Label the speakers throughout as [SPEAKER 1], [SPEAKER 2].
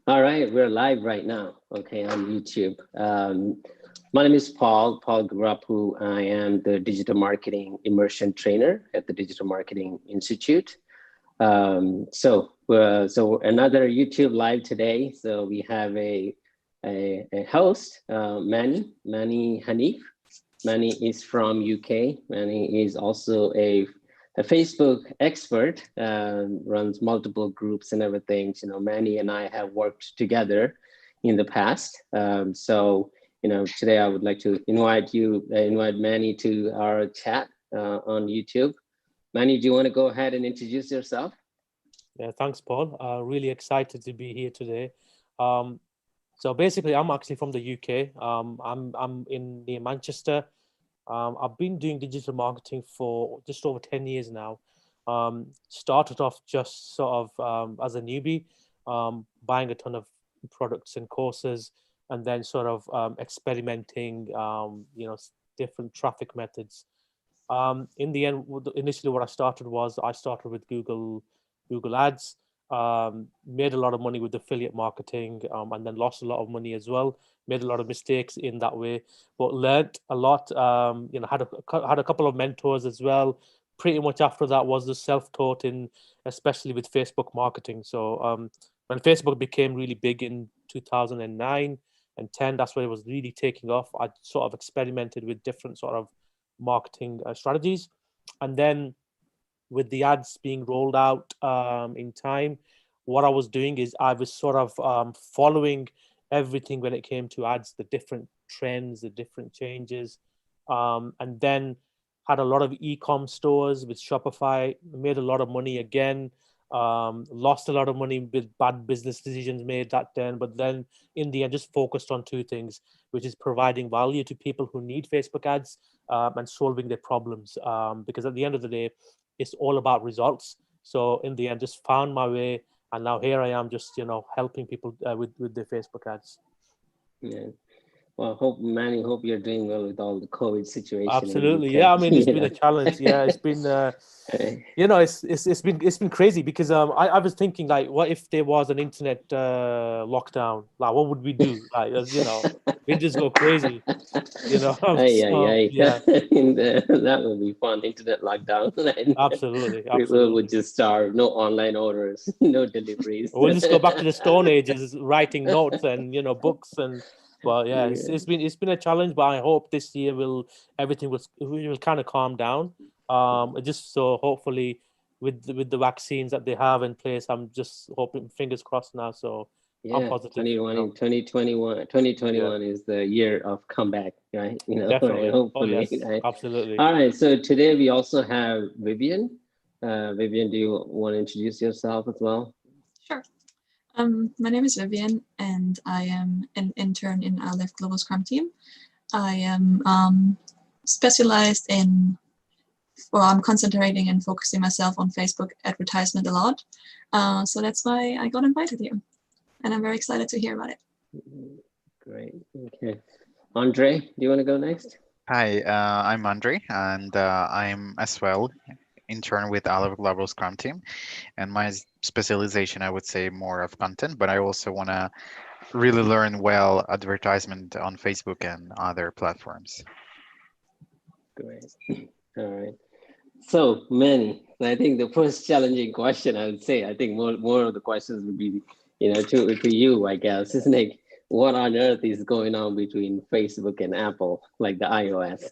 [SPEAKER 1] All right, we're live right now, okay, on YouTube. My name is Paul Gurapu. I am the digital marketing immersion trainer at the Digital Marketing Institute. So another YouTube live today. So we have a host, Manny Hanif. Manny is from UK. Manny is also a Facebook expert, runs multiple groups and everything. You know, Manny and I have worked together in the past. Today I would like to invite Manny to our chat on YouTube. Manny, do you want to go ahead and introduce yourself?
[SPEAKER 2] Yeah, thanks, Paul. Really excited to be here today. So basically, I'm actually from the UK. I'm in near Manchester. I've been doing digital marketing for just over 10 years now. Started off just sort of as a newbie, buying a ton of products and courses, and then sort of experimenting, different traffic methods. In the end, initially what I started with Google Ads, made a lot of money with affiliate marketing, and then lost a lot of money as well. Made a lot of mistakes in that way, but learned a lot. Had a couple of mentors as well. Pretty much after that was the self-taught in, especially with Facebook marketing. So when Facebook became really big in 2009 and 10, that's when it was really taking off. I sort of experimented with different sort of marketing strategies, and then with the ads being rolled out in time, what I was doing is I was sort of following everything when it came to ads, the different trends, the different changes, and then had a lot of e-com stores with Shopify, made a lot of money again, lost a lot of money with bad business decisions made that then, but then in the end just focused on two things, which is providing value to people who need Facebook ads, and solving their problems, because at the end of the day, it's all about results. So in the end, just found my way, and now here I am, just helping people with their Facebook ads.
[SPEAKER 1] Yeah. Well, hope you're doing well with all the COVID situation in
[SPEAKER 2] Absolutely,
[SPEAKER 1] UK.
[SPEAKER 2] yeah. I mean, it's been a challenge. Yeah, it's been, it's been crazy because I was thinking, like, what if there was an internet lockdown? Like, what would we do? Like, we just go crazy. So
[SPEAKER 1] Ay.
[SPEAKER 2] yeah,
[SPEAKER 1] That would be fun. Internet lockdown.
[SPEAKER 2] absolutely,
[SPEAKER 1] People would
[SPEAKER 2] absolutely.
[SPEAKER 1] just starve. No online orders. No deliveries.
[SPEAKER 2] We'll just go back to the Stone Ages, writing notes and books and. But yeah,
[SPEAKER 1] Yeah.
[SPEAKER 2] it's been a challenge. But I hope this year will kind of calm down. Just so hopefully with the vaccines that they have in place, I'm just hoping, fingers crossed now. So I'm
[SPEAKER 1] Yeah,
[SPEAKER 2] positive.
[SPEAKER 1] 2021
[SPEAKER 2] Yeah,
[SPEAKER 1] is the year of comeback, right? Right,
[SPEAKER 2] definitely. Oh
[SPEAKER 1] hopefully,
[SPEAKER 2] yes,
[SPEAKER 1] right?
[SPEAKER 2] absolutely.
[SPEAKER 1] All right, so today we also have Vivian. Vivian, do you want to introduce yourself as well?
[SPEAKER 3] Sure. My name is Vivian, and I am an intern in Aleph Global Scrum team. I am specialized in, well, I'm concentrating and focusing myself on Facebook advertisement a lot. So that's why I got invited here, and I'm very excited to hear about it.
[SPEAKER 1] Great. Okay. Andre, do you want to go next?
[SPEAKER 4] Hi, I'm Andre, and I'm as well intern with Olive Global Scrum team. And my specialization, I would say, more of content, but I also want to really learn well advertisement on Facebook and other platforms.
[SPEAKER 1] Great. All right. So Manny, I think the first challenging question I would say, I think more of the questions would be, to you, I guess, is like, what on earth is going on between Facebook and Apple, like the iOS?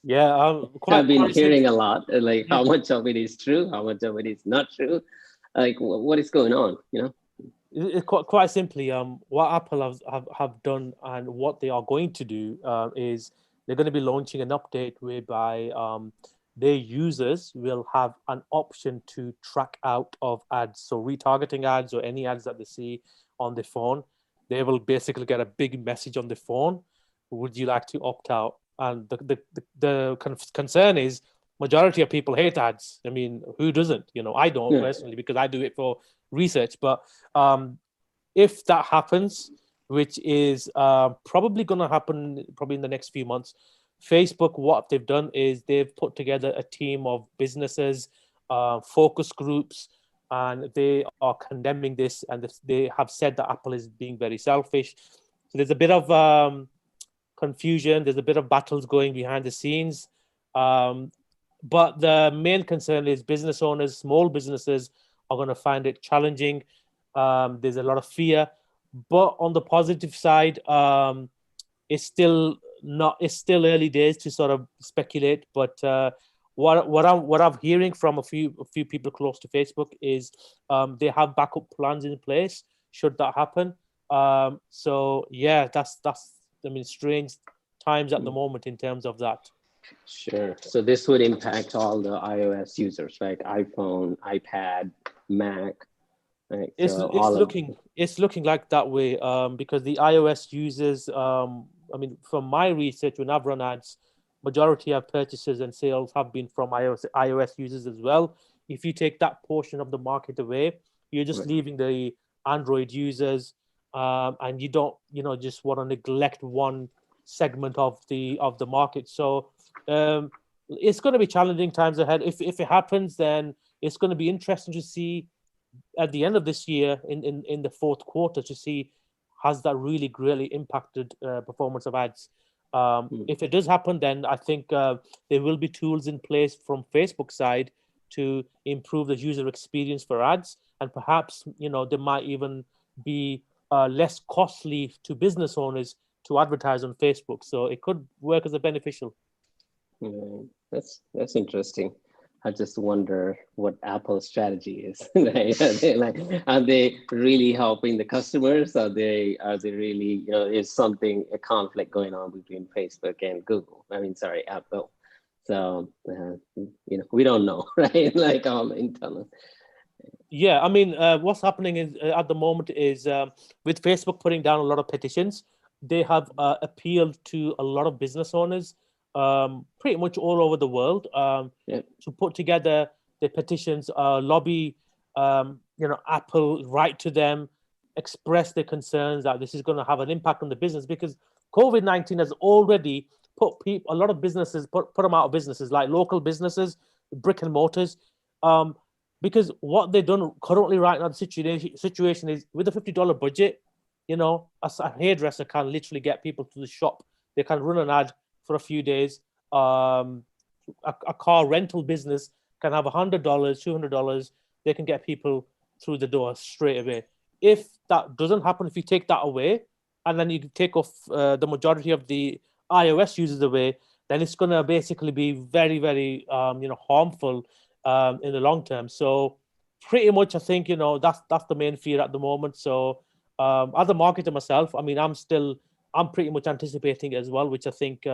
[SPEAKER 2] Yeah,
[SPEAKER 1] I've
[SPEAKER 2] quite
[SPEAKER 1] been
[SPEAKER 2] quite simple.
[SPEAKER 1] hearing a lot, like
[SPEAKER 2] Yeah.
[SPEAKER 1] how much of it is true, how much of it is not true. Like, what is going on,
[SPEAKER 2] Quite simply, what Apple have done and what they are going to do is they're going to be launching an update whereby their users will have an option to track out of ads. So retargeting ads or any ads that they see on the phone, they will basically get a big message on the phone. Would you like to opt out? And the kind of concern is majority of people hate ads. I mean, who doesn't? I don't
[SPEAKER 1] Yeah.
[SPEAKER 2] personally because I do it for research, but um, if that happens, which is probably going to happen probably in the next few months, Facebook, what they've done is they've put together a team of businesses, focus groups, and they are condemning this, and they have said that Apple is being very selfish. So there's a bit of confusion. There's a bit of battles going behind the scenes. But the main concern is business owners, small businesses are going to find it challenging. There's a lot of fear. But on the positive side, it's still early days to sort of speculate. But what I'm hearing from a few people close to Facebook is they have backup plans in place should that happen. So yeah, that's strange times at the moment in terms of that.
[SPEAKER 1] Sure. So this would impact all the iOS users, right? iPhone, iPad, Mac. Right?
[SPEAKER 2] It's looking like that way because the iOS users, from my research, when I've run ads, majority of purchases and sales have been from iOS users as well. If you take that portion of the market away, you're just leaving the Android users, and you don't, just want to neglect one segment of the market. So it's going to be challenging times ahead. If it happens, then it's going to be interesting to see at the end of this year in the fourth quarter to see has that really impacted performance of ads. If it does happen, then I think there will be tools in place from Facebook side to improve the user experience for ads, and perhaps there might even be less costly to business owners to advertise on Facebook. So it could work as a beneficial.
[SPEAKER 1] That's interesting. I just wonder what Apple's strategy is. Are they really helping the customers? Are they really, is something, a conflict going on between Facebook and Google? Apple. So, we don't know, right? Like all internal.
[SPEAKER 2] Yeah, what's happening is at the moment is with Facebook putting down a lot of petitions, they have appealed to a lot of business owners pretty much all over the world to put together the petitions, lobby, Apple, write to them, express their concerns that this is going to have an impact on the business, because COVID-19 has already put a lot of businesses, put them out of businesses, like local businesses, brick and mortars, because what they've done currently right now, the situation is with a $50 budget, a hairdresser can literally get people to the shop. They can run an ad for a few days. A car rental business can have $100, $200. They can get people through the door straight away. If that doesn't happen, if you take that away, and then you take off the majority of the iOS users away, then it's going to basically be very, very, harmful in the long term. So pretty much, I think, that's the main fear at the moment. So as a marketer myself, I'm pretty much anticipating as well, which I think,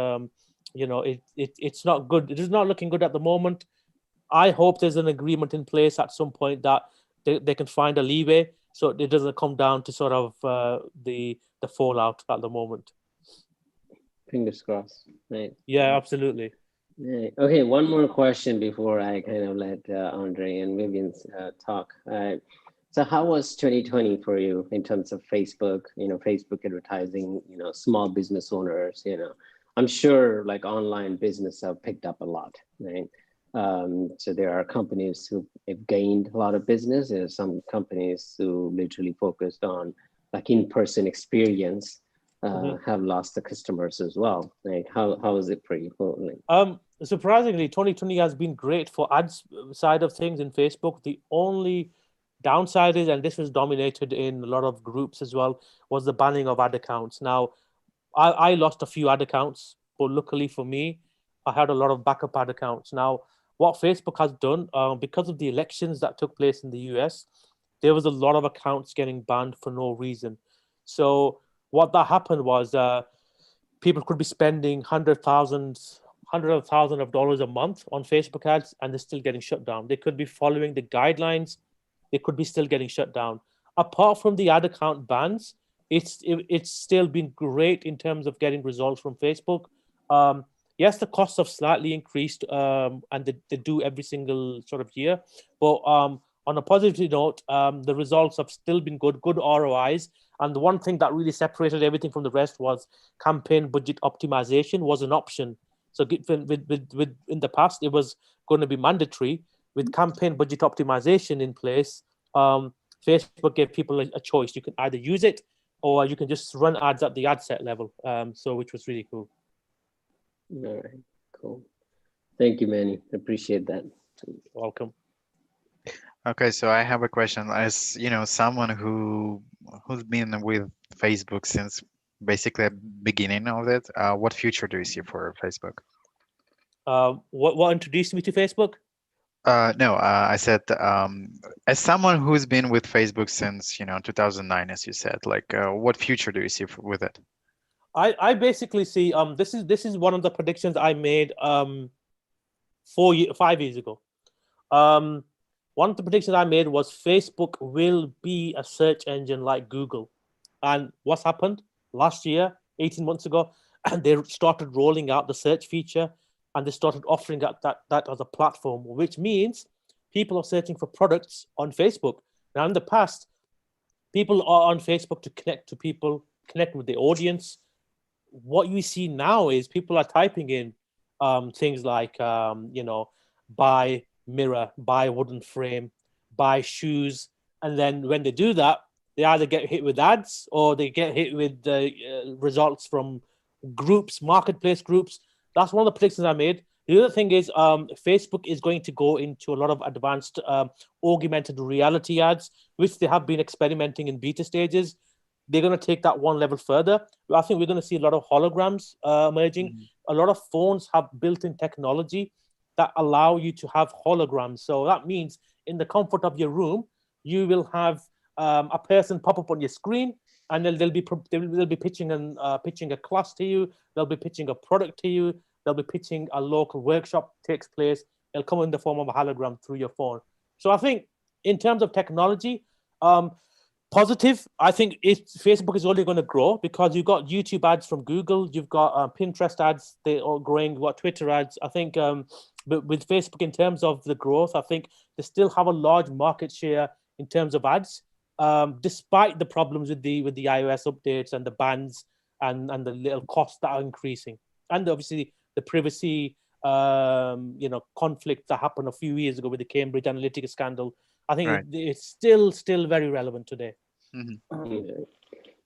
[SPEAKER 2] it's not good. It is not looking good at the moment. I hope there's an agreement in place at some point that they can find a leeway so it doesn't come down to sort of the fallout at the moment.
[SPEAKER 1] Fingers crossed. Right.
[SPEAKER 2] Yeah, absolutely.
[SPEAKER 1] Right. Okay, one more question before I kind of let Andre and Vivians talk. So how was 2020 for you in terms of Facebook, Facebook advertising, small business owners, I'm sure like online business have picked up a lot, right? So there are companies who have gained a lot of business. There are some companies who literally focused on like in-person experience, have lost the customers as well. Like how is it for you?
[SPEAKER 2] Surprisingly, 2020 has been great for ads side of things in Facebook. The only downside is, and this was dominated in a lot of groups as well, was the banning of ad accounts. Now, I lost a few ad accounts, but luckily for me, I had a lot of backup ad accounts. Now, what Facebook has done, because of the elections that took place in the US, there was a lot of accounts getting banned for no reason. So what that happened was people could be spending $100,000 a month on Facebook ads, and they're still getting shut down. They could be following the guidelines. They could be still getting shut down. Apart from the ad account bans, it's still been great in terms of getting results from Facebook. Yes, the costs have slightly increased, and they do every single sort of year. But on a positive note, the results have still been good ROIs. And the one thing that really separated everything from the rest was campaign budget optimization was an option. So in the past, it was going to be mandatory. with campaign budget optimization in place, Facebook gave people a choice. You can either use it or you can just run ads at the ad set level. So which was really cool.
[SPEAKER 1] All right, cool. Thank you, Manny. Appreciate that.
[SPEAKER 2] Welcome.
[SPEAKER 4] Okay, so I have a question. As you know, someone who's been with Facebook since basically the beginning of it, what future do you see for Facebook?
[SPEAKER 2] What introduced me to Facebook?
[SPEAKER 4] No, I said as someone who's been with Facebook since 2009, as you said, like what future do you see with it?
[SPEAKER 2] I basically see this is one of the predictions I made 5 years ago. One of the predictions I made was Facebook will be a search engine like Google. And what's happened? Last year, 18 months ago, and they started rolling out the search feature, and they started offering that as a platform, which means people are searching for products on Facebook. Now, in the past, people are on Facebook to connect to people, connect with the audience. What you see now is people are typing in things like, buy mirror, buy wooden frame, buy shoes. And then when they do that, they either get hit with ads or they get hit with results from groups, marketplace groups. That's one of the predictions I made. The other thing is Facebook is going to go into a lot of advanced augmented reality ads, which they have been experimenting in beta stages. They're going to take that one level further. I think we're going to see a lot of holograms emerging. Mm-hmm. A lot of phones have built-in technology that allow you to have holograms. So that means in the comfort of your room, you will have a person pop up on your screen, and they'll be pitching a class to you. They'll be pitching a product to you. They'll be pitching a local workshop takes place. It'll come in the form of a hologram through your phone. So I think in terms of technology, positive. I think Facebook is only going to grow because you've got YouTube ads from Google. You've got Pinterest ads. They are growing. You've got Twitter ads. I think but with Facebook, in terms of the growth, I think they still have a large market share in terms of ads, despite the problems with the iOS updates and the bans and the little costs that are increasing, and obviously the privacy conflict that happened a few years ago with the Cambridge Analytica scandal. I think it's still very relevant today.
[SPEAKER 4] Mm-hmm.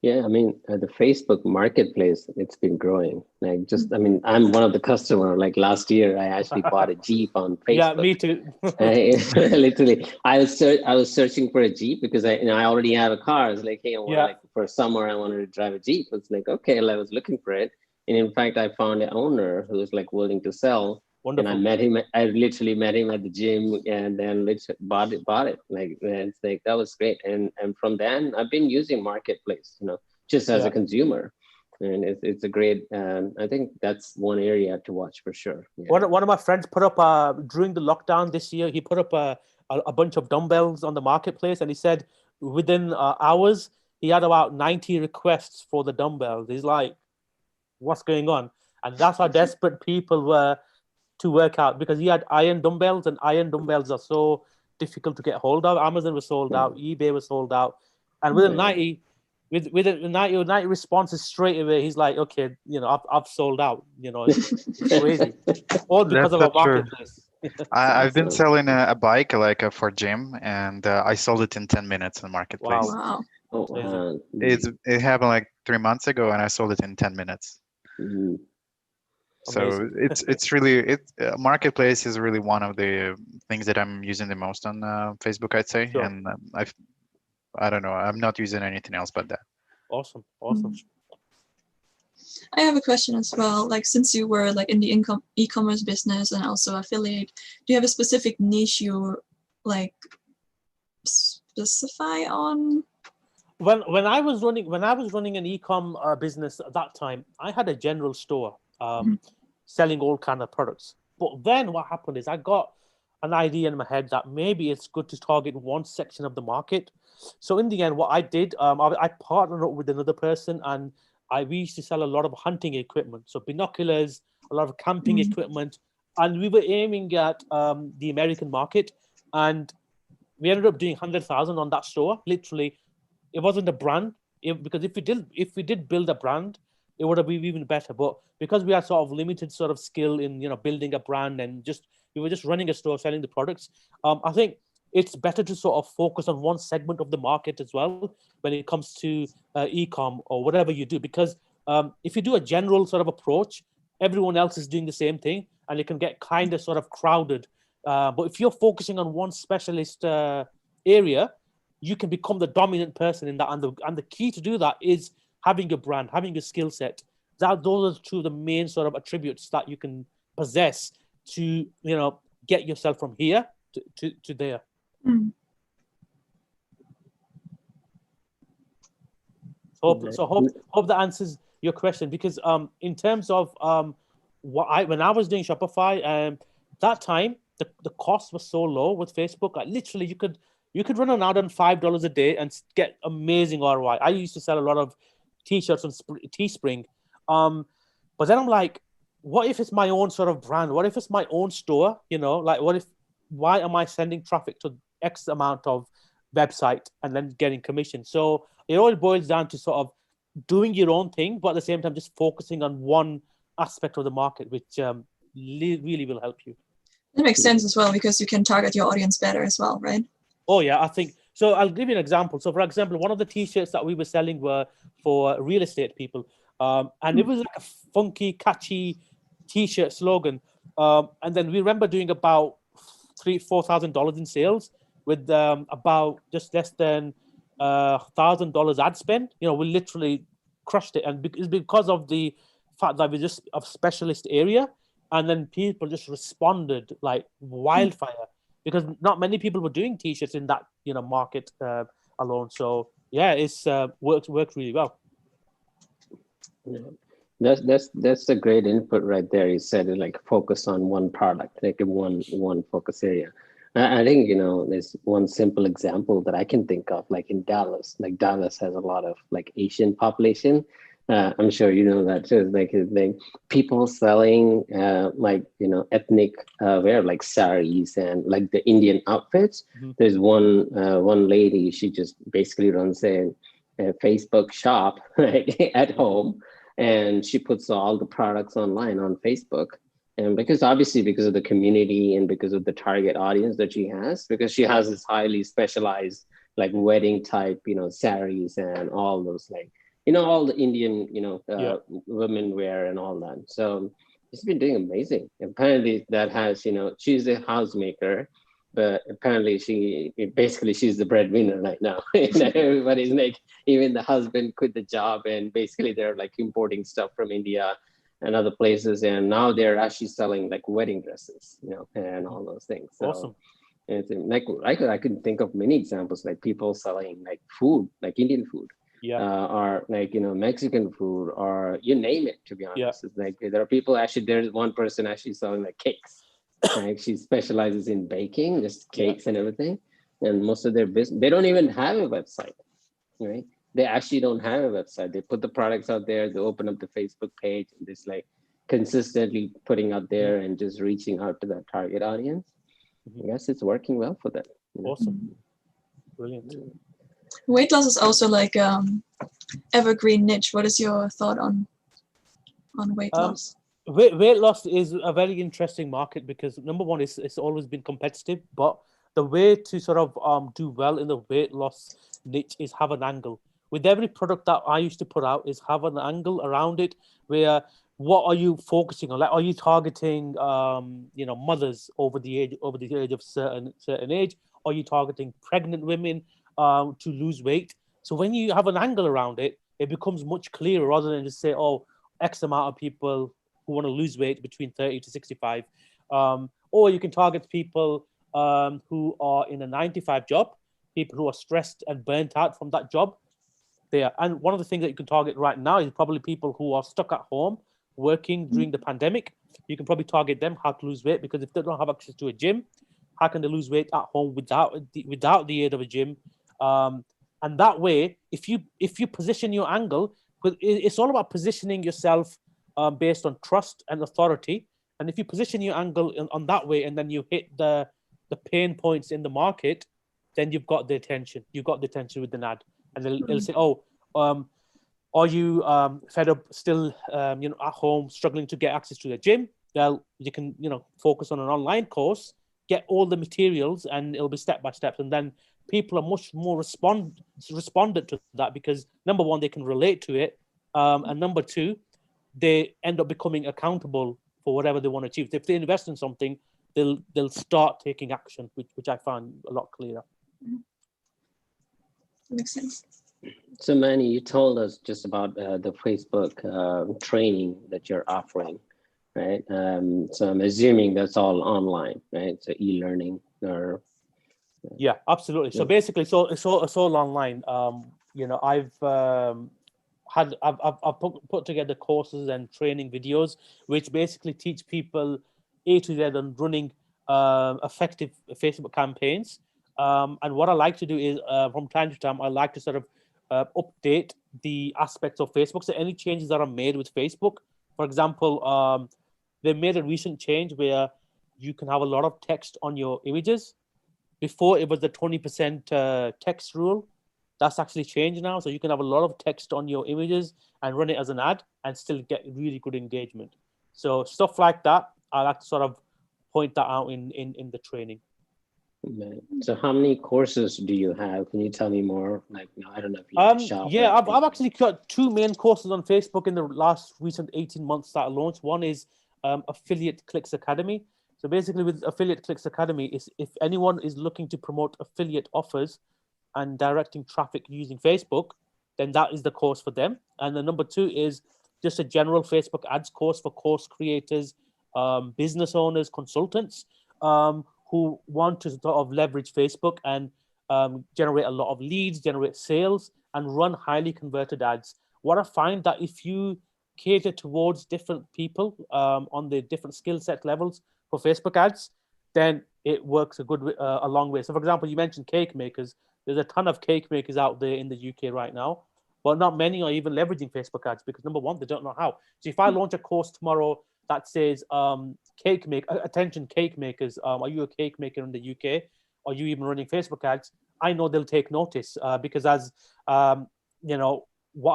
[SPEAKER 1] Yeah, I mean, the Facebook marketplace, it's been growing. Like I'm one of the customers. Like last year, I actually bought a Jeep on Facebook.
[SPEAKER 2] Yeah, me too.
[SPEAKER 1] Literally, I was searching for a Jeep because I already have a car. It's like, hey, like for summer, I wanted to drive a Jeep. It's like, okay, I was looking for it. And in fact, I found an owner who was like willing to sell. Wonderful. And I met him. I literally met him at the gym, and then bought it. Like, it's like that was great. And from then, I've been using Marketplace, just as a consumer, and it's a great. I think that's one area to watch for sure. Yeah.
[SPEAKER 2] One of my friends put up during the lockdown this year. He put up a bunch of dumbbells on the Marketplace, and he said within hours he had about 90 requests for the dumbbells. He's like, "What's going on?" And that's how desperate people were to work out, because he had iron dumbbells, and iron dumbbells are so difficult to get hold of. Amazon was sold out, eBay was sold out, and within 90 responses straight away, he's like, okay, I've sold out. It's crazy, all because of a Marketplace.
[SPEAKER 4] I've been selling a bike like for gym, and I sold it in 10 minutes on Marketplace.
[SPEAKER 3] Wow.
[SPEAKER 4] It happened like 3 months ago, and I sold it in 10 minutes.
[SPEAKER 1] Mm-hmm.
[SPEAKER 4] So it's really Marketplace is really one of the things that I'm using the most on Facebook, I'd say. Sure. And I don't know, I'm not using anything else but that.
[SPEAKER 2] Awesome.
[SPEAKER 3] I have a question as well. Like, since you were like in the e-commerce business and also affiliate, do you have a specific niche you like specify on?
[SPEAKER 2] When I was running an e-com business at that time, I had a general store selling all kind of products. But then what happened is I got an idea in my head that maybe it's good to target one section of the market. So in the end, what I did, I partnered up with another person, and we used to sell a lot of hunting equipment, so binoculars, a lot of camping equipment, and we were aiming at the American market, and we ended up doing 100,000 on that store. Literally, it wasn't a brand, because if we did build a brand, it would have been even better. But because we had sort of limited sort of skill in building a brand, and just we were just running a store selling the products. I think it's better to sort of focus on one segment of the market as well when it comes to e-com or whatever you do, because if you do a general sort of approach, everyone else is doing the same thing and it can get kind of sort of crowded. But if you're focusing on one specialist area, you can become the dominant person in that. And the key to do that is having a brand, having a skill set. Those are two of the main sort of attributes that you can possess to, get yourself from here to there.
[SPEAKER 3] Mm.
[SPEAKER 2] Hope that answers your question, because in terms of when I was doing Shopify, that time the cost was so low with Facebook. Like literally, you could run an ad on $5 a day and get amazing ROI. I used to sell a lot of t-shirts on Teespring, but then I'm like, what if it's my own sort of brand? What if it's my own store? Like why am I sending traffic to X amount of website and then getting commission? So it all boils down to sort of doing your own thing, but at the same time just focusing on one aspect of the market, which really will help you.
[SPEAKER 3] That makes sense as well, because you can target your audience better as well, right?
[SPEAKER 2] Oh yeah, I think so. I'll give you an example. So for example, one of the t-shirts that we were selling were for real estate people, and it was like a funky, catchy t-shirt slogan, and then we remember doing about $4,000 in sales with about just less than $1,000 ad spend. We literally crushed it, and it's because of the fact that we're just a specialist area, and then people just responded like wildfire, because not many people were doing t-shirts in that market alone. So yeah, it's worked really well.
[SPEAKER 1] Yeah. That's a great input right there. You said like focus on one product, like one focus area. I think there's one simple example that I can think of, like in Dallas. Like Dallas has a lot of like Asian population. I'm sure you know that too. Like people selling ethnic wear, like saris and like the Indian outfits. Mm-hmm. There's one lady. She just basically runs a Facebook shop at home, and she puts all the products online on Facebook. And because of the community and because of the target audience that she has, because she has this highly specialized like wedding type, saris and all those like, all the Indian, women wear and all that. So she's been doing amazing. Apparently that has, she's a housemaker, but apparently she's the breadwinner right now. Everybody's like, even the husband quit the job and basically they're like importing stuff from India and other places, and now they're actually selling like wedding dresses, and all those things. So,
[SPEAKER 2] awesome.
[SPEAKER 1] And it's like I could think of many examples, like people selling like food, like Indian food, or like Mexican food, or you name it. To be honest, it's like there are people actually. There's one person actually selling like cakes. Like she specializes in baking, just cakes and everything. And most of their business, they don't even have a website, right? They actually don't have a website. They put the products out there. They open up the Facebook page and just like consistently putting out there and just reaching out to that target audience. I guess it's working well for them.
[SPEAKER 2] Awesome. Brilliant.
[SPEAKER 3] Weight loss is also like evergreen niche. What is your thought on weight loss?
[SPEAKER 2] Weight loss is a very interesting market because number one, it's always been competitive, but the way to sort of do well in the weight loss niche is have an angle. With every product that I used to put out is have an angle around it where what are you focusing on? Like, are you targeting, mothers over the age of certain age? Are you targeting pregnant women to lose weight? So when you have an angle around it, it becomes much clearer rather than just say, oh, X amount of people who want to lose weight between 30 to 65. Or you can target people who are in a 9-to-5 job, people who are stressed and burnt out from that job. There. And one of the things that you can target right now is probably people who are stuck at home working during the pandemic. You can probably target them how to lose weight, because if they don't have access to a gym, how can they lose weight at home without the aid of a gym? And that way, if you position your angle, it's all about positioning yourself based on trust and authority. And if you position your angle on that way, and then you hit the pain points in the market, then you've got the attention. You've got the attention with an ad. And it'll say, oh, are you fed up still, at home, struggling to get access to the gym? you can, focus on an online course, get all the materials, and it'll be step by step. And then people are much more responded to that, because number one, they can relate to it. And number two, they end up becoming accountable for whatever they want to achieve. If they invest in something, they'll start taking action, which I find a lot clearer.
[SPEAKER 3] Makes sense.
[SPEAKER 1] So Manny, you told us just about the Facebook training that you're offering, right? So I'm assuming that's all online, right? So e-learning or.
[SPEAKER 2] Yeah, absolutely. So basically, it's all online. I've put together courses and training videos, which basically teach people A to Z on running effective Facebook campaigns. And what I like to do is, from time to time, I like to sort of update the aspects of Facebook. So any changes that are made with Facebook, for example, they made a recent change where you can have a lot of text on your images. Before, it was the 20% text rule. That's actually changed now. So you can have a lot of text on your images and run it as an ad and still get really good engagement. So stuff like that, I like to sort of point that out in the training.
[SPEAKER 1] So how many courses do you have? Can you tell me more? Like, I don't know if you have to shop.
[SPEAKER 2] Yeah, I've actually got 2 main courses on Facebook in the last recent 18 months that I launched. One is Affiliate Clicks Academy. So basically with Affiliate Clicks Academy, is if anyone is looking to promote affiliate offers and directing traffic using Facebook, then that is the course for them. And the number 2 is just a general Facebook ads course for course creators, business owners, consultants, who want to sort of leverage Facebook and generate a lot of leads, generate sales, and run highly converted ads. What I find that if you cater towards different people on the different skill set levels for Facebook ads, then it works a long way. So for example, you mentioned cake makers. There's a ton of cake makers out there in the UK right now, but not many are even leveraging Facebook ads because number one, they don't know how. So if I launch a course tomorrow that says attention cake makers, are you a cake maker in the UK? Are you even running Facebook ads? I know they'll take notice because as what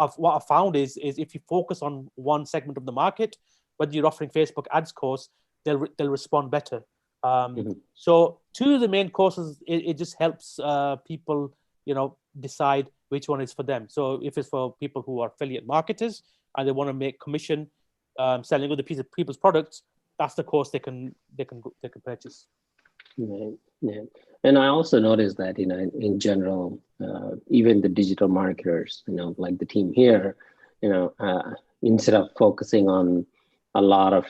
[SPEAKER 2] I've found is if you focus on one segment of the market, whether you're offering Facebook ads course, they'll respond better. So 2 of the main courses, it just helps people, decide which one is for them. So if it's for people who are affiliate marketers and they want to make commission selling other people's products, that's the course they can purchase.
[SPEAKER 1] Right. Yeah. And I also noticed that, in general, even the digital marketers, like the team here, instead of focusing on a lot of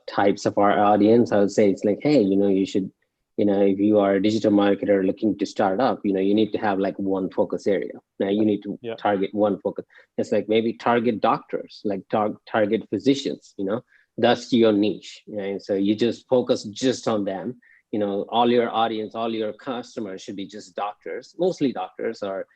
[SPEAKER 1] types of our audience, I would say it's like, hey, you should, if you are a digital marketer looking to start up, you need to have like one focus area. Now you need to target one focus. It's like maybe target doctors, like target physicians, that's your niche. Right? So you just focus just on them. All your audience, all your customers should be just doctors, mostly doctors or,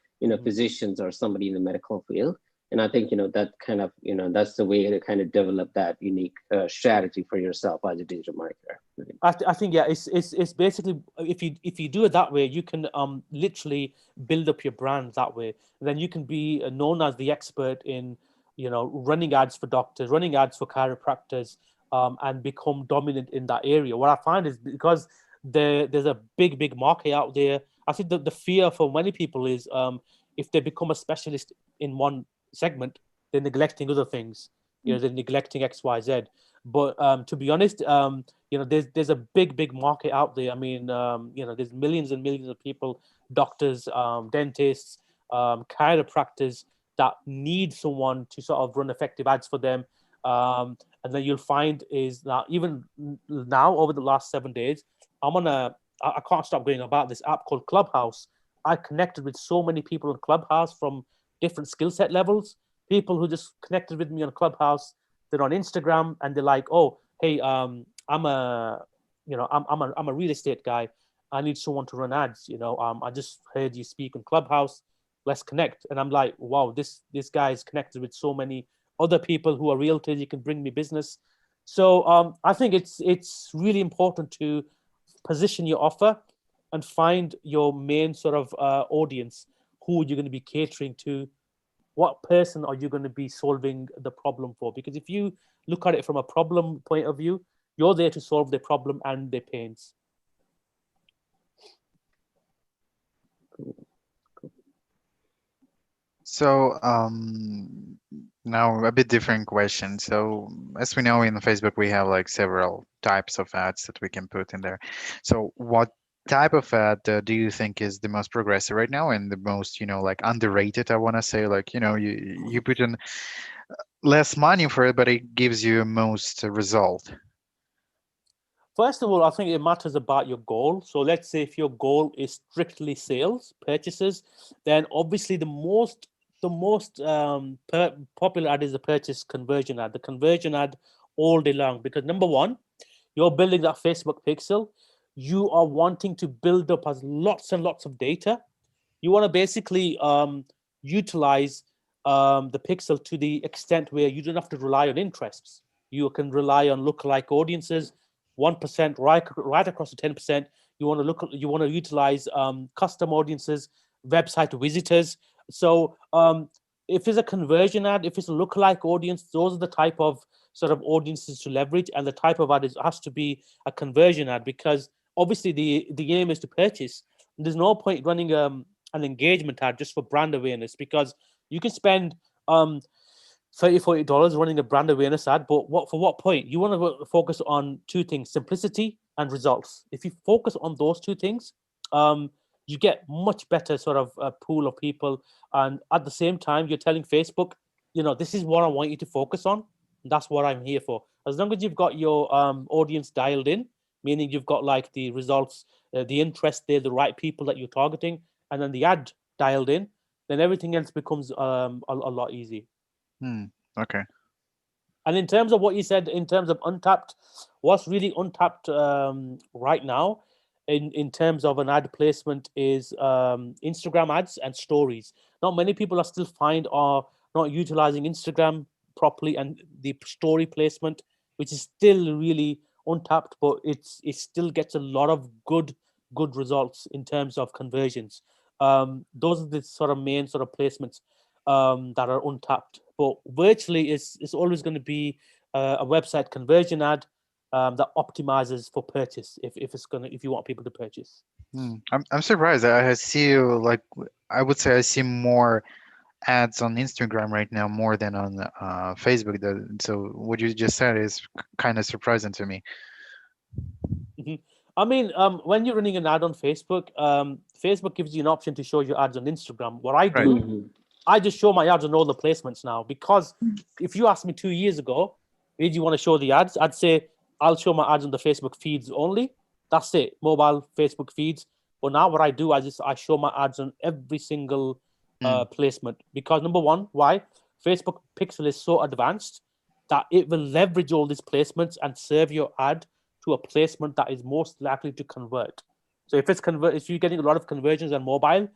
[SPEAKER 1] physicians or somebody in the medical field. And I think, that kind of, that's the way to kind of develop that unique strategy for yourself as a digital marketer.
[SPEAKER 2] I think, yeah, it's basically, if you do it that way, you can literally build up your brand that way. And then you can be known as the expert in, running ads for doctors, running ads for chiropractors, and become dominant in that area. What I find is because there's a big market out there, I think the fear for many people is if they become a specialist in one segment, they're neglecting other things. They're neglecting X, Y, Z. But to be honest, there's a big market out there. I mean, there's millions and millions of people, doctors, dentists, chiropractors that need someone to sort of run effective ads for them. And then you'll find is that even now over the last 7 days, I can't stop going about this app called Clubhouse. I connected with so many people on Clubhouse from different skill set levels. People who just connected with me on Clubhouse, they're on Instagram and they're like, oh, hey, I'm a real estate guy. I need someone to run ads. I just heard you speak on Clubhouse. Let's connect. And I'm like, wow, this guy is connected with so many other people who are realtors. You can bring me business. So I think it's really important to position your offer and find your main sort of audience, who you're going to be catering to, what person are you going to be solving the problem for? Because if you look at it from a problem point of view, You're there to solve their problem and their pains.
[SPEAKER 4] So now a bit different question. So as we know in Facebook, we have like several types of ads that we can put in there. So what type of ad do you think is the most progressive right now and the most, like underrated? I want to say, like, you put in less money for it, but it gives you most result.
[SPEAKER 2] First of all, I think it matters about your goal. So let's say if your goal is strictly sales, purchases, then obviously the most popular ad is the purchase conversion ad, the conversion ad all day long. Because number one, you're building that Facebook pixel. You are wanting to build up as lots and lots of data. You want to basically utilize the pixel to the extent where you don't have to rely on interests. You can rely on lookalike audiences, 1% right across the 10%. You want to utilize custom audiences, website visitors. So if it's a conversion ad, if it's a lookalike audience, those are the type of sort of audiences to leverage, and the type of ad has to be a conversion ad, because obviously the aim is to purchase. There's no point running an engagement ad just for brand awareness, because you can spend $30-40 running a brand awareness ad, but for what point? You want to focus on two things: simplicity and results. If you focus on those two things, you get much better sort of pool of people, and at the same time you're telling Facebook, this is what I want you to focus on. That's what I'm here for. As long as you've got your audience dialed in, meaning you've got like the results, the interest there, the right people that you're targeting, and then the ad dialed in, then everything else becomes a lot easier.
[SPEAKER 4] Okay.
[SPEAKER 2] And in terms of what you said, in terms of untapped, what's really untapped right now in terms of an ad placement is Instagram ads and stories. Not many people are not utilizing Instagram properly, and the story placement, which is still really untapped, but it still gets a lot of good results in terms of conversions. Those are the sort of main sort of placements that are untapped. But virtually, it's always going to be a website conversion ad that optimizes for purchase if you want people to purchase.
[SPEAKER 4] I'm surprised. I see I would say I see more ads on Instagram right now more than on Facebook. So what you just said is kind of surprising to me.
[SPEAKER 2] I mean, when you're running an ad on Facebook, Facebook gives you an option to show your ads on Instagram. What I do, I just show my ads on all the placements now, because if you asked me 2 years ago, where do you want to show the ads? I'd say I'll show my ads on the Facebook feeds only. That's it, mobile Facebook feeds. But now what I do, I show my ads on every single placement, because number one, why? Facebook Pixel is so advanced that it will leverage all these placements and serve your ad to a placement that is most likely to convert. So if you're getting a lot of conversions on mobile,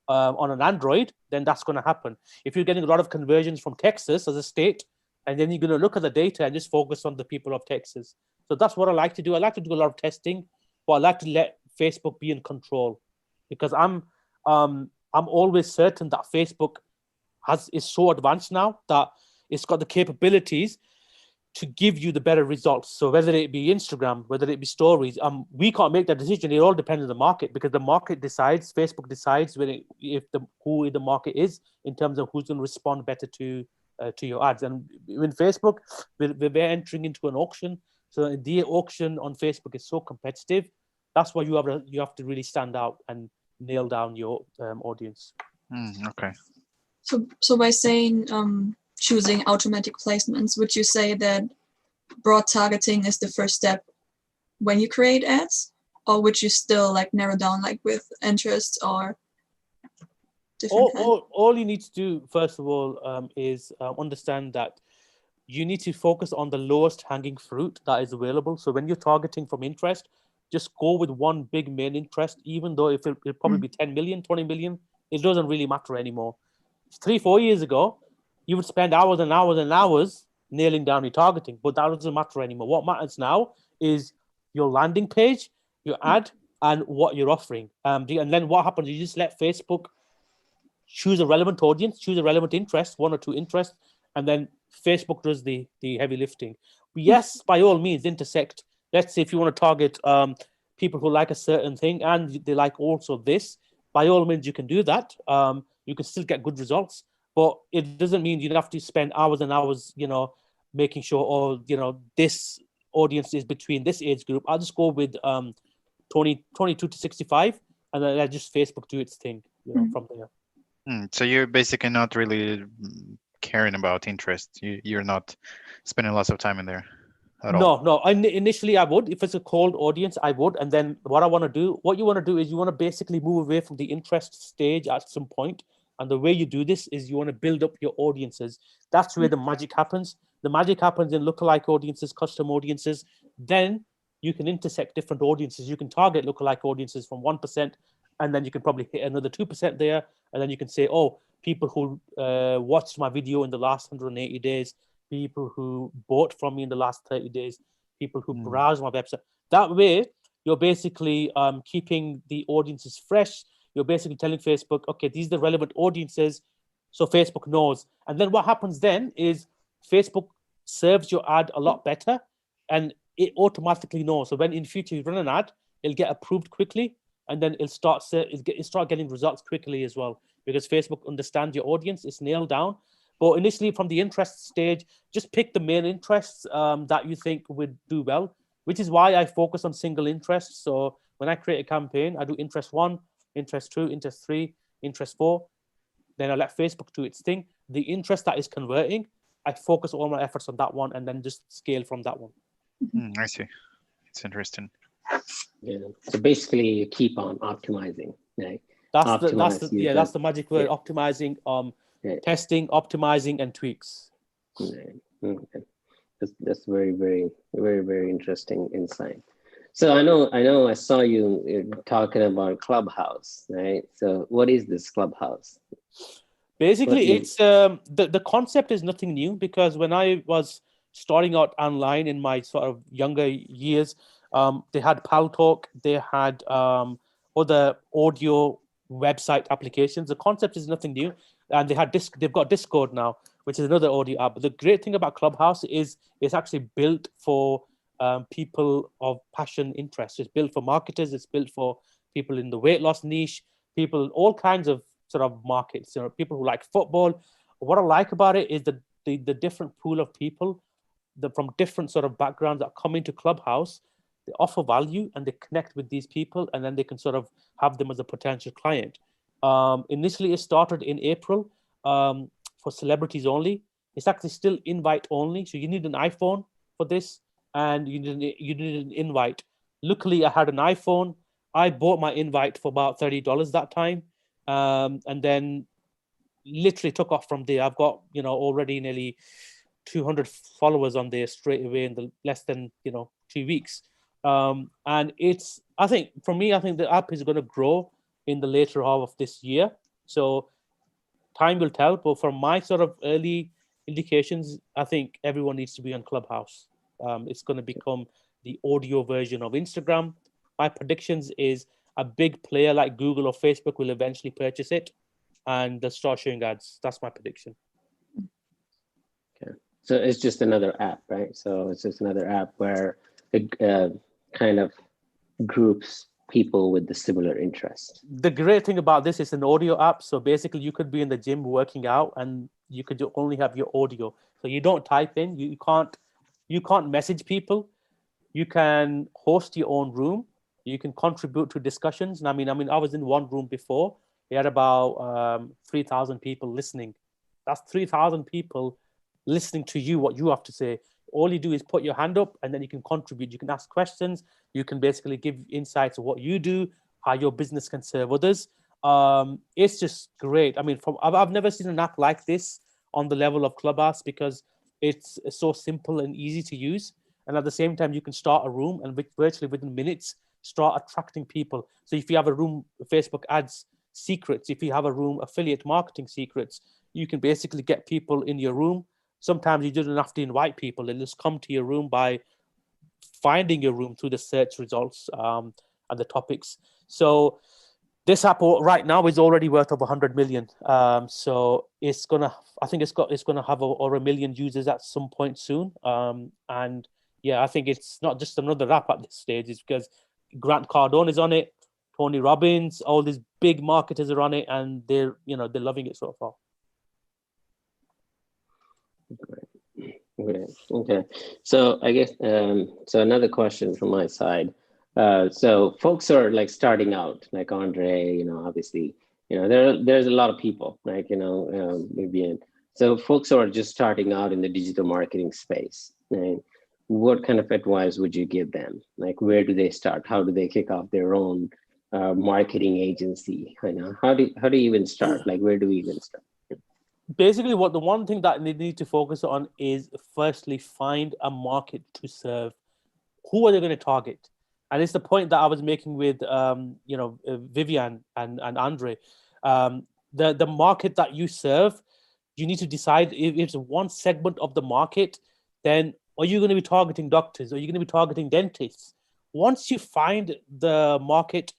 [SPEAKER 2] on an Android, then that's going to happen. If you're getting a lot of conversions from Texas as a state, and then you're going to look at the data and just focus on the people of Texas. So that's what I like to do. I like to do a lot of testing, but I like to let Facebook be in control, because I'm always certain that Facebook is so advanced now that it's got the capabilities to give you the better results. So whether it be Instagram, whether it be stories, we can't make that decision. It all depends on the market, because the market decides, Facebook decides who the market is in terms of who's going to respond better to your ads. And in Facebook, we're entering into an auction. So the auction on Facebook is so competitive. That's why you have to really stand out and nail down your audience.
[SPEAKER 4] Okay.
[SPEAKER 3] So by saying choosing automatic placements, would you say that broad targeting is the first step when you create ads, or would you still like narrow down like with interests or different?
[SPEAKER 2] All you need to do first of all is understand that you need to focus on the lowest hanging fruit that is available. So when you're targeting from interest, just go with one big main interest, even though it'll probably be 10 million, 20 million, it doesn't really matter anymore. 3-4 years ago, you would spend hours and hours and hours nailing down your targeting, but that doesn't matter anymore. What matters now is your landing page, your ad, and what you're offering. And then what happens, you just let Facebook choose a relevant audience, choose a relevant interest, 1 or 2 interests, and then Facebook does the heavy lifting. But yes, by all means, intersect let's say if you want to target people who like a certain thing and they like also this, by all means, you can do that. You can still get good results, but it doesn't mean you have to spend hours and hours, making sure, this audience is between this age group. I'll just go with 22 to 65, and then let just Facebook do its thing, from there.
[SPEAKER 4] So you're basically not really caring about interest. You're not spending lots of time in there at all.
[SPEAKER 2] No. Initially, I would. If it's a cold audience, I would. And then what you want to do is you want to basically move away from the interest stage at some point. And the way you do this is you want to build up your audiences. That's where the magic happens. The magic happens in lookalike audiences, custom audiences. Then you can intersect different audiences. You can target lookalike audiences from 1%, and then you can probably hit another 2% there. And then you can say, oh, people who watched my video in the last 180 days, people who bought from me in the last 30 days, people who browsed my website. That way, you're basically keeping the audiences fresh. You're basically telling Facebook, okay, these are the relevant audiences, so Facebook knows. And then what happens then is Facebook serves your ad a lot better, and it automatically knows. So when in future you run an ad, it'll get approved quickly, and then it'll start getting results quickly as well, because Facebook understands your audience. It's nailed down. But initially, from the interest stage, just pick the main interests that you think would do well, which is why I focus on single interests. So when I create a campaign, I do interest 1, interest 2, interest 3, interest 4. Then I let Facebook do its thing. The interest that is converting, I focus all my efforts on that one, and then just scale from that one.
[SPEAKER 4] I see. It's interesting.
[SPEAKER 1] Yeah. So basically, you keep on optimizing, right?
[SPEAKER 2] That's the magic word. Optimizing, testing, optimizing, and tweaks.
[SPEAKER 1] Right. Okay. That's very, very, very, very interesting insight. So I saw you talking about Clubhouse, right? So what is this Clubhouse?
[SPEAKER 2] Basically, it's the concept is nothing new, because when I was starting out online in my sort of younger years, they had Pal Talk, they had other audio website applications. The concept is nothing new, and they've got Discord now, which is another audio app. But the great thing about Clubhouse is it's actually built for people of passion, interest. It's built for marketers. It's built for people in the weight loss niche, people, all kinds of sort of markets. People who like football. What I like about it is the different pool of people from different sort of backgrounds that come into Clubhouse. They offer value and they connect with these people, and then they can sort of have them as a potential client. Initially, it started in April for celebrities only. It's actually still invite only, so you need an iPhone for this, and you need an invite. Luckily, I had an iPhone. I bought my invite for about $30 that time, and then literally took off from there. I've got already nearly 200 followers on there straight away in the less than 2 weeks. And I think the app is going to grow in the later half of this year. So time will tell. But from my sort of early indications, I think everyone needs to be on Clubhouse. It's going to become the audio version of Instagram. My predictions is a big player like Google or Facebook will eventually purchase it, and they'll start showing ads. That's my prediction.
[SPEAKER 1] Okay. So it's just another app, right? So it's just another app where it kind of groups people with the similar interest.
[SPEAKER 2] The great thing about this is an audio app. So basically you could be in the gym working out and you could only have your audio. So you don't type in, you can't message people. You can host your own room. You can contribute to discussions. And I mean, I was in one room before. We had about 3,000 people listening. That's 3,000 people listening to you, what you have to say. All you do is put your hand up and then you can contribute. You can ask questions. You can basically give insights of what you do, how your business can serve others. It's just great. I mean, I've never seen an app like this on the level of Clubhouse, because it's so simple and easy to use. And at the same time, you can start a room and virtually within minutes, start attracting people. So if you have a room, Facebook ads secrets, if you have a room, affiliate marketing secrets, you can basically get people in your room. Sometimes you don't have to invite people. They just come to your room by finding your room through the search results and the topics. So this app right now is already worth over 100 million. So I think it's gonna have over 1 million users at some point soon. And yeah, I think it's not just another rap at this stage. It's because Grant Cardone is on it, Tony Robbins, all these big marketers are on it, and they're loving it so far.
[SPEAKER 1] Okay. So I guess so another question from my side. So folks are like starting out, like Andre, obviously, there's a lot of people, like, Vivian. So folks are just starting out in the digital marketing space. Right? What kind of advice would you give them? Like, where do they start? How do they kick off their own marketing agency? How do you even start? Like, where do we even start?
[SPEAKER 2] Basically, the one thing that they need to focus on is firstly find a market to serve. Who are they going to target? And it's the point that I was making with Vivian and Andre. The market that you serve, you need to decide if it's one segment of the market, then are you going to be targeting doctors? Are you going to be targeting dentists? Once you find the market,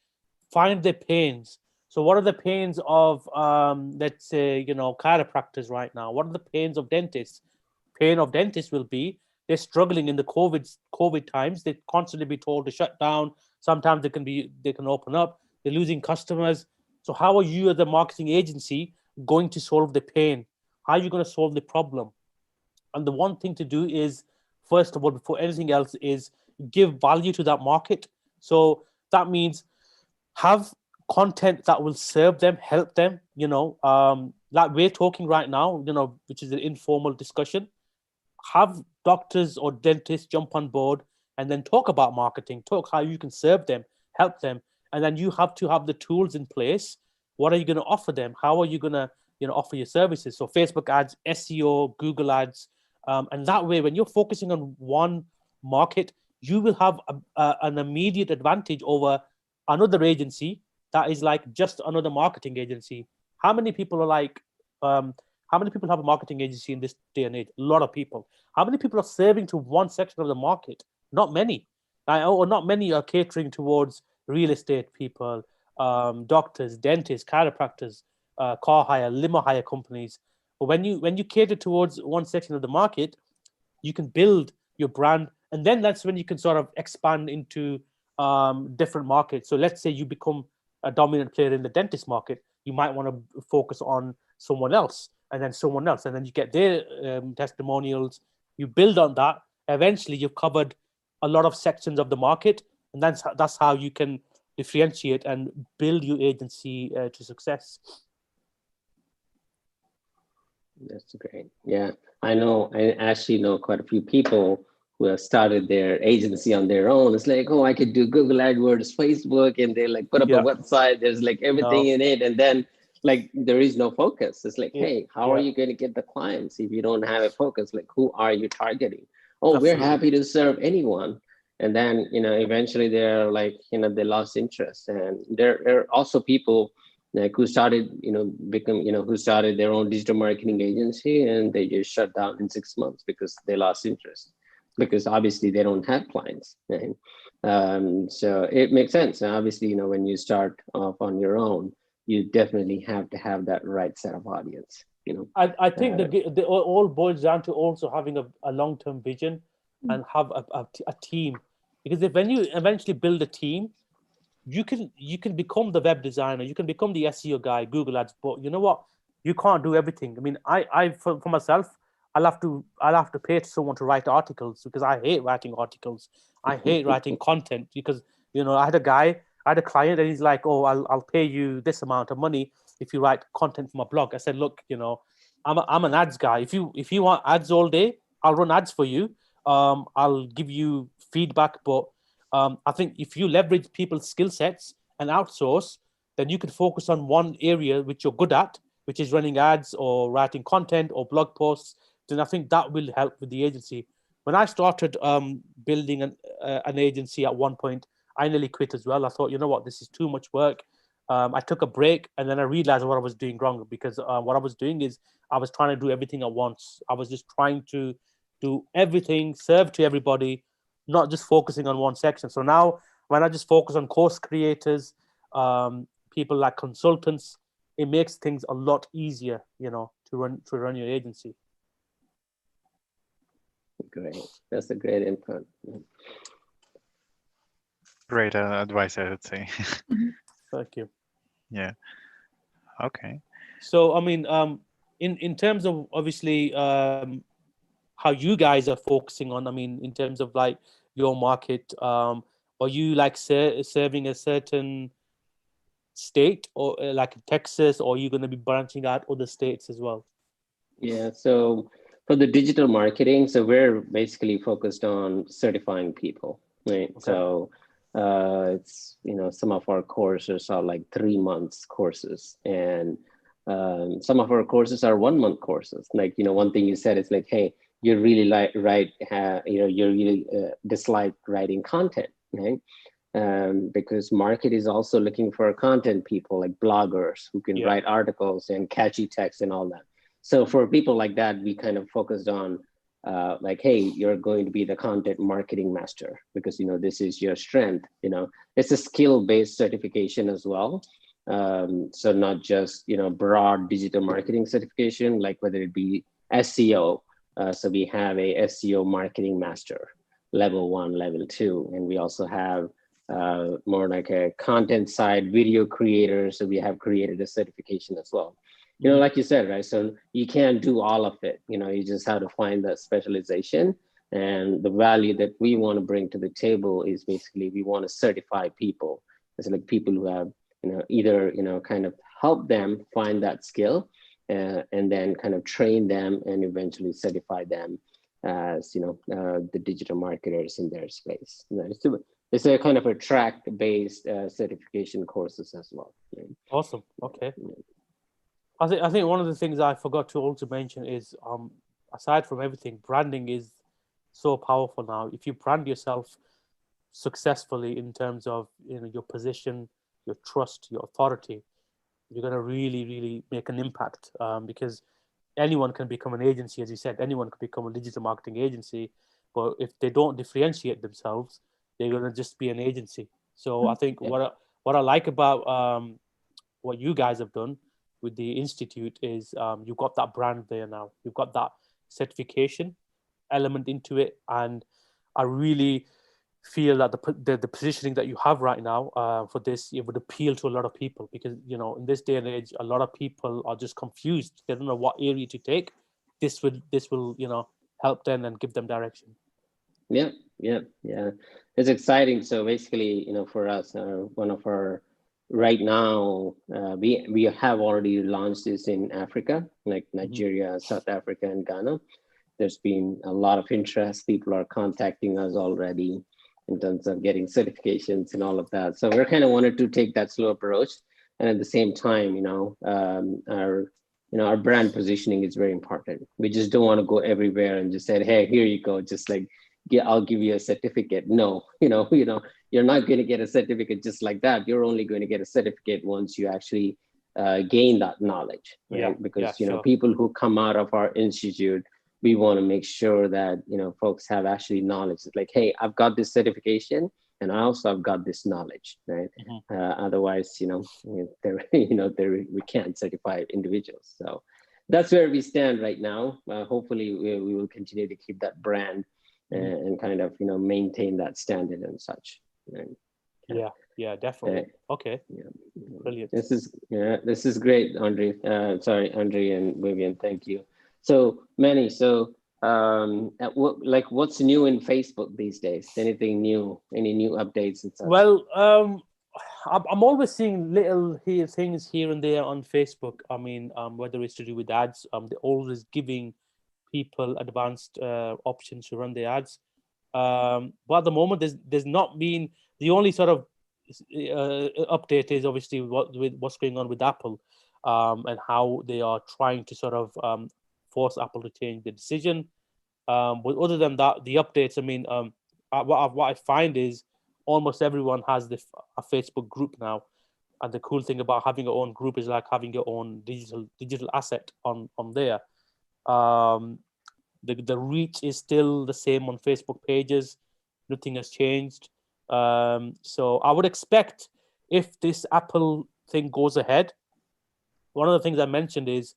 [SPEAKER 2] find their pains. So what are the pains of, let's say, chiropractors right now? What are the pains of dentists? Pain of dentists will be they're struggling in the COVID times. They constantly be told to shut down. Sometimes they can open up. They're losing customers. So how are you as a marketing agency going to solve the pain? How are you going to solve the problem? And the one thing to do is, first of all, before anything else, is give value to that market. So that means have content that will serve them, help them, like we're talking right now, which is an informal discussion. Have doctors or dentists jump on board and then talk about marketing, talk how you can serve them, help them. And then you have to have the tools in place. What are you going to offer them? How are you going to offer your services? So Facebook ads, SEO, Google ads. And that way, when you're focusing on one market, you will have an immediate advantage over another agency that is like just another marketing agency. How many people are like, how many people have a marketing agency in this day and age? A lot of people. How many people are serving to one section of the market? Not many. Or not many are catering towards real estate people, doctors, dentists, chiropractors, car hire, limo hire companies. But when you cater towards one section of the market, you can build your brand, and then that's when you can sort of expand into different markets. So let's say you become a dominant player in the dentist market, you might want to focus on someone else, and then someone else, and then you get their testimonials. You build on that. Eventually, you've covered a lot of sections of the market, and that's how you can differentiate and build your agency to success.
[SPEAKER 1] That's great. Yeah, I actually know quite a few people who have started their agency on their own. It's like, oh, I could do Google AdWords, Facebook, and they like put up a website. There's like everything in it. And then like, there is no focus. It's like, hey, how are you going to get the clients if you don't have a focus? Like, who are you targeting? Oh,
[SPEAKER 2] Absolutely.
[SPEAKER 1] We're happy to serve anyone. And then, eventually they're like, they lost interest. And there are also people like who started, who started their own digital marketing agency, and they just shut down in 6 months because they lost interest, because obviously they don't have clients. Right? So it makes sense. And obviously, when you start off on your own, you definitely have to have that right set of audience.
[SPEAKER 2] I think the all boils down to also having a long-term vision and have a team, because when you eventually build a team, you can become the web designer, you can become the SEO guy, Google ads, but you know what, you can't do everything. I mean, I for myself, I'll have to pay someone to write articles, because I hate writing articles. I hate writing content, because I had a client, and he's like, oh, I'll pay you this amount of money if you write content for my blog. I said, look, I'm an ads guy. If you want ads all day, I'll run ads for you. I'll give you feedback, but I think if you leverage people's skill sets and outsource, then you can focus on one area which you're good at, which is running ads or writing content or blog posts. Then I think that will help with the agency. When I started building an agency at one point, I nearly quit as well. I thought, you know what, this is too much work. I took a break, and then I realized what I was doing wrong, because what I was doing is I was trying to do everything at once. I was just trying to do everything, serve to everybody, not just focusing on one section. So now when I just focus on course creators, people like consultants, it makes things a lot easier, to run your agency.
[SPEAKER 1] Great. That's a great input.
[SPEAKER 4] Great advice, I would say.
[SPEAKER 2] Thank you.
[SPEAKER 4] Yeah. Okay.
[SPEAKER 2] So, I mean, in terms of obviously how you guys are focusing on, I mean, in terms of like your market, are you like serving a certain state or like Texas, or are you going to be branching out other states as well?
[SPEAKER 1] Yeah, so for the digital marketing, so we're basically focused on certifying people, right?
[SPEAKER 2] Okay.
[SPEAKER 1] So it's, some of our courses are like 3 months courses, and some of our courses are 1 month courses. Like, one thing you said is like, hey, you really like you really dislike writing content, right? Because market is also looking for content people like bloggers who can write articles and catchy text and all that. So for people like that, we kind of focused on like, hey, you're going to be the content marketing master because, this is your strength. It's a skill-based certification as well. So not just, broad digital marketing certification, like whether it be SEO. So we have a SEO marketing master, level 1, level 2. And we also have more like a content side video creator. So we have created a certification as well. Like you said, right? So you can't do all of it. You just have to find that specialization. And the value that we want to bring to the table is basically we want to certify people. It's like people who have, either, kind of help them find that skill and then kind of train them and eventually certify them as, the digital marketers in their space. It's a kind of a track-based certification courses as well. Right?
[SPEAKER 2] Awesome. Okay. I think one of the things I forgot to also mention is, aside from everything, branding is so powerful now. If you brand yourself successfully in terms of your position, your trust, your authority, you're going to really, really make an impact. Because anyone can become an agency, as you said. Anyone can become a digital marketing agency, but if they don't differentiate themselves, they're going to just be an agency. So I think what I like about what you guys have done with the institute is you've got that brand there now. You've got that certification element into it, and I really feel that the positioning that you have right now for this, it would appeal to a lot of people because in this day and age, a lot of people are just confused. They don't know what area to take. This will help them and give them direction.
[SPEAKER 1] Yeah. It's exciting. So basically, for us, one of our right now, we have already launched this in Africa, like Nigeria, South Africa, and Ghana. There's been a lot of interest. People are contacting us already in terms of getting certifications and all of that. So we're kind of wanted to take that slow approach, and at the same time, our brand positioning is very important. We just don't want to go everywhere and just say, hey, here you go, just like, yeah, I'll give you a certificate. No, you're not going to get a certificate just like that. You're only going to get a certificate once you actually gain that knowledge, right? Because people who come out of our institute, we want to make sure that folks have actually knowledge. It's like, hey, I've got this certification, and I also have got this knowledge, right? Otherwise, we can't certify individuals. So that's where we stand right now. Hopefully, we will continue to keep that brand and kind of maintain that standard and such. Right?
[SPEAKER 2] Yeah, definitely. Okay. Brilliant.
[SPEAKER 1] This is great, Andre. Sorry, Andre and Vivian. Thank you. So Manny, what's new in Facebook these days? Anything new? Any new updates and such?
[SPEAKER 2] Well, I'm always seeing little things here and there on Facebook. I mean, whether it's to do with ads, they're always giving people advanced options to run the ads. But at the moment, there's not been, the only sort of update is obviously what's going on with Apple and how they are trying to sort of force Apple to change the decision. But other than that, the updates, I mean, what I find is almost everyone has a Facebook group now. And the cool thing about having your own group is like having your own digital asset on there. The reach is still the same on Facebook pages. Nothing has changed. So I would expect if this Apple thing goes ahead, one of the things I mentioned is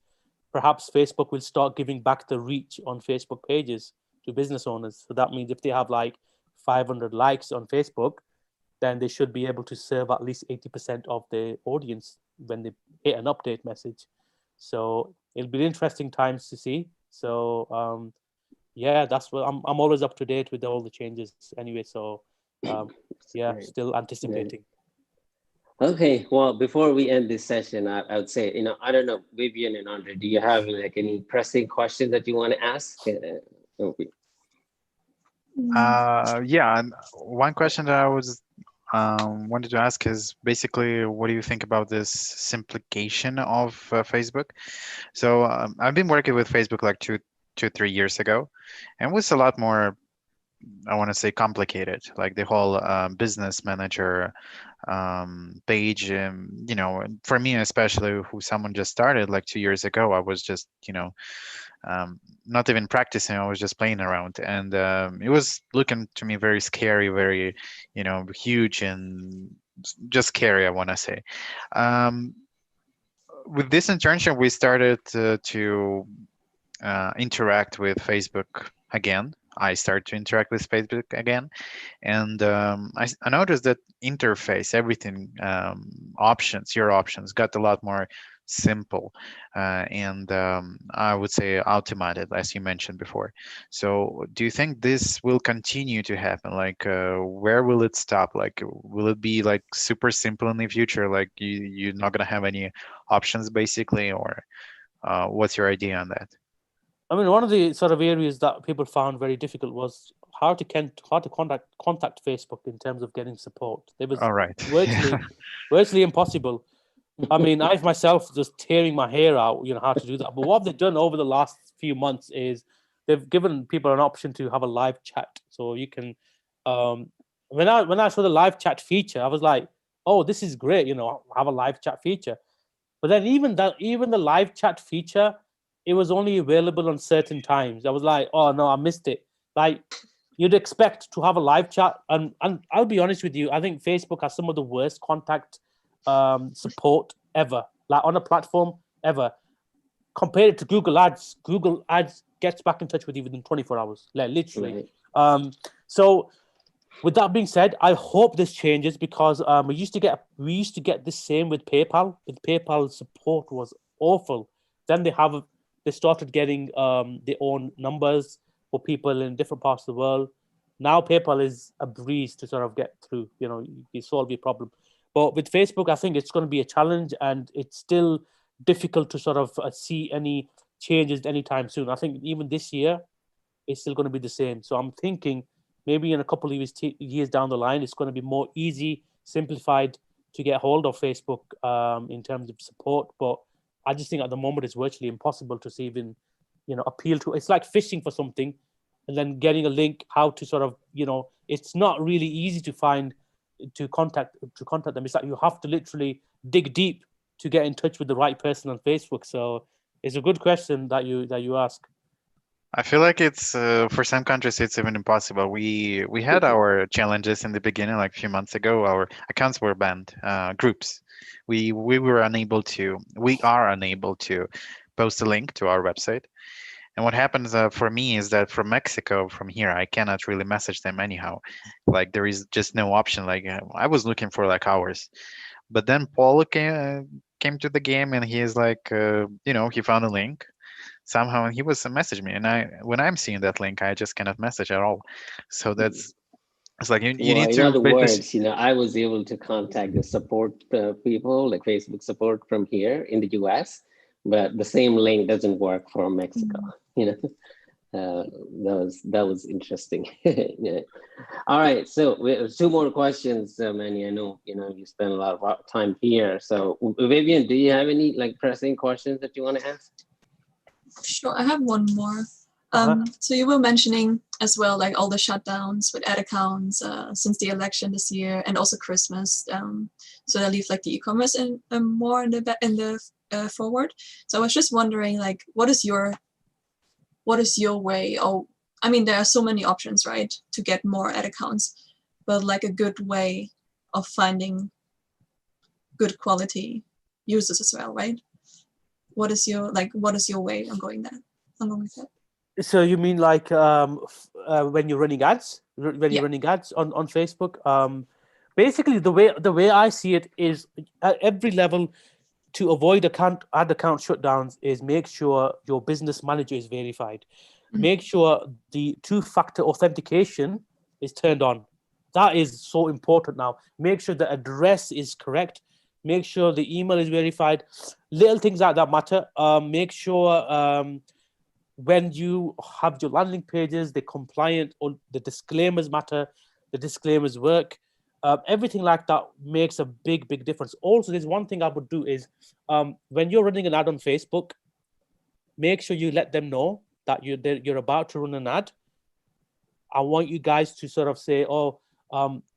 [SPEAKER 2] perhaps Facebook will start giving back the reach on Facebook pages to business owners. So that means if they have like 500 likes on Facebook, then they should be able to serve at least 80% of the audience when they hit an update message. So it'll be interesting times to see. So yeah, that's what I'm always up to date with all the changes anyway. So yeah,
[SPEAKER 1] Great.
[SPEAKER 2] still anticipating.
[SPEAKER 1] Okay, well, before we end this session, I would say, I don't know, Vivian and Andre, do you have like any pressing questions that you want to ask?
[SPEAKER 4] Yeah, and one question that I was wanted to ask is basically, what do you think about this simplification of Facebook? So I've been working with Facebook like 3 years ago, and it was a lot more, I want to say, complicated. Like the whole business manager page, and for me especially, who someone just started like 2 years ago, I was just not even practicing. I was just playing around, and it was looking to me very scary, very huge, and just scary, I want to say. With this internship, we started to interact with Facebook again. I started to interact with Facebook again, and I noticed that interface, everything, your options got a lot more simple, and I would say automated, as you mentioned before. So do you think this will continue to happen? Like, where will it stop? Like, will it be like super simple in the future? Like you're not gonna have any options basically, or what's your idea on that?
[SPEAKER 2] I mean, one of the sort of areas that people found very difficult was how to contact Facebook in terms of getting support. It was
[SPEAKER 4] All right.
[SPEAKER 2] virtually impossible. I mean, I've myself just tearing my hair out, how to do that. But what they've done over the last few months is they've given people an option to have a live chat. So you can, when I saw the live chat feature, I was like, oh, this is great, have a live chat feature. But then even the live chat feature, it was only available on certain times. I was like, oh no, I missed it. Like, you'd expect to have a live chat, and I'll be honest with you, I think Facebook has some of the worst contact support ever, like on a platform ever. Compared to Google Ads, Google Ads gets back in touch with you within 24 hours, like literally.
[SPEAKER 1] Right.
[SPEAKER 2] So with that being said, I hope this changes, because we used to get the same with PayPal. With PayPal, support was awful. Then they started getting their own numbers for people in different parts of the world. Now PayPal is a breeze to sort of get through. You solve your problem. But with Facebook, I think it's going to be a challenge, and it's still difficult to sort of see any changes anytime soon. I think even this year, it's still going to be the same. So I'm thinking maybe in a couple of years down the line, it's going to be more easy, simplified to get hold of Facebook in terms of support. But I just think at the moment it's virtually impossible to even, appeal to. It's like fishing for something and then getting a link, how to sort of, it's not really easy to find, to contact them. It's like you have to literally dig deep to get in touch with the right person on Facebook. So it's a good question that you ask.
[SPEAKER 4] I feel like it's for some countries it's even impossible. We had our challenges in the beginning, like a few months ago. Our accounts were banned, groups. We are unable to post a link to our website. And what happens for me is that from Mexico, from here, I cannot really message them anyhow. Like there is just no option. Like I was looking for like hours, but then Paul came to the game, and he is like, he found a link somehow, and he was messaging me, and when I'm seeing that link, I just cannot message at all. So it's like you
[SPEAKER 1] Well,
[SPEAKER 4] need
[SPEAKER 1] in
[SPEAKER 4] to
[SPEAKER 1] other
[SPEAKER 4] basically.
[SPEAKER 1] words, I was able to contact the support people, like Facebook support from here in the US, but the same link doesn't work for Mexico. That was interesting. Yeah. All right, so we have two more questions, Manny. I know you spend a lot of time here. So Vivian, do you have any like pressing questions that you want to ask?
[SPEAKER 3] Sure, I have one more. So you were mentioning as well, like all the shutdowns with ad accounts since the election this year, and also Christmas. So they leave like the e-commerce and more in the forward. So I was just wondering, like, what is your way? Oh, I mean, there are so many options, right, to get more ad accounts, but like a good way of finding good quality users as well, right? What is your way on going with that?
[SPEAKER 2] So you mean like when you're running ads, when you're
[SPEAKER 3] Yeah.
[SPEAKER 2] running ads on Facebook? Basically, the way I see it is at every level, to avoid ad account shutdowns is make sure your business manager is verified. Make sure the two-factor authentication is turned on. That is so important now. Make sure the address is correct. Make sure the email is verified. Little things like that matter. Make sure when you have your landing pages, they're compliant, or the disclaimers matter, the disclaimers work. Everything like that makes a big difference. Also, there's one thing I would do is when you're running an ad on Facebook, make sure you let them know that you're about to run an ad. I want you guys to sort of say, oh,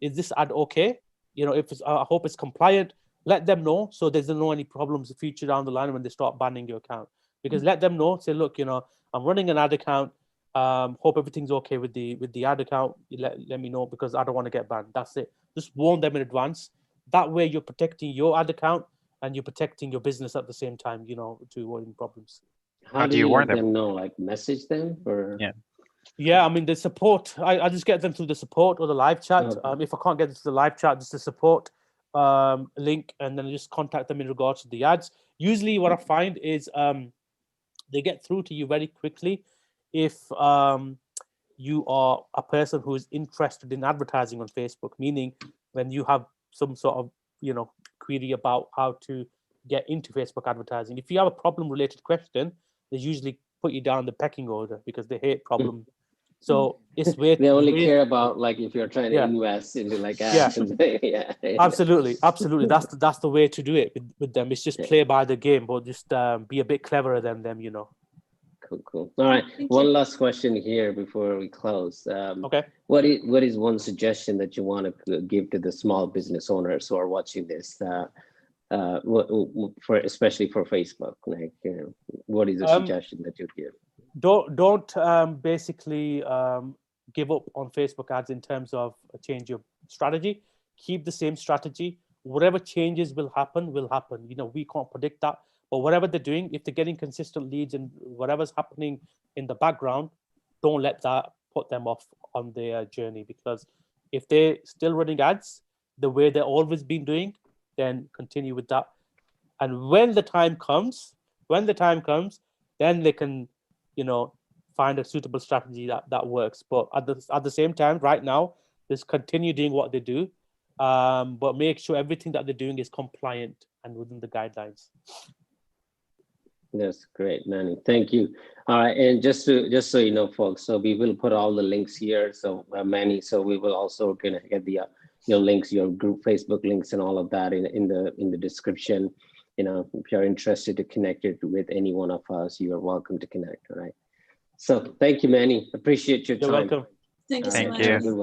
[SPEAKER 2] is this ad okay? You know, if it's, I hope it's compliant. Let them know so there's no any problems in the future down the line when they start banning your account. Because let them know, say, look, you know, I'm running an ad account. Hope everything's okay with the ad account. Let me know because I don't want to get banned. That's it. Just warn them in advance. That way you're protecting your ad account and you're protecting your business at the same time, you know, to avoid problems.
[SPEAKER 1] How do you let them know? Like message them or?
[SPEAKER 2] Yeah, I mean the support. I just get them through the support or the live chat.
[SPEAKER 1] Okay.
[SPEAKER 2] If I can't get them to the live chat, just the support link, and then just contact them in regards to the ads. Usually, what I find is they get through to you very quickly if you are a person who is interested in advertising on Facebook. Meaning, when you have some sort of query about how to get into Facebook advertising. If you have a problem-related question, they usually put you down the pecking order because they hate problem. So it's where
[SPEAKER 1] they only care about like if you're trying to invest into like ads.
[SPEAKER 2] Yeah. Absolutely. That's the way to do it with them. It's just play by the game, but just be a bit cleverer than them, you know.
[SPEAKER 1] Cool. All right. One last question here before we close.
[SPEAKER 2] Okay.
[SPEAKER 1] What is one suggestion that you want to give to the small business owners who are watching this? For especially for Facebook, like what is a suggestion that you'd give?
[SPEAKER 2] Don't basically give up on Facebook ads in terms of a change of strategy. Keep the same strategy. Whatever changes will happen. You know, we can't predict that, but whatever they're doing, if they're getting consistent leads and whatever's happening in the background, don't let that put them off on their journey. Because if they're still running ads the way they've always been doing, then continue with that. And when the time comes, then they can, find a suitable strategy that works. But at the same time, right now, just continue doing what they do, but make sure everything that they're doing is compliant and within the guidelines.
[SPEAKER 1] That's great, Manny. Thank you. All right, and just so you know, folks, so we will put all the links here. So Manny, so we will also gonna get the your links, your group Facebook links, and all of that in the description. You know, if you're interested to connect it with any one of us, you are welcome to connect. All right. So thank you, Manny. Appreciate your time.
[SPEAKER 2] You're welcome.
[SPEAKER 3] Thank you so much.
[SPEAKER 4] Thank you.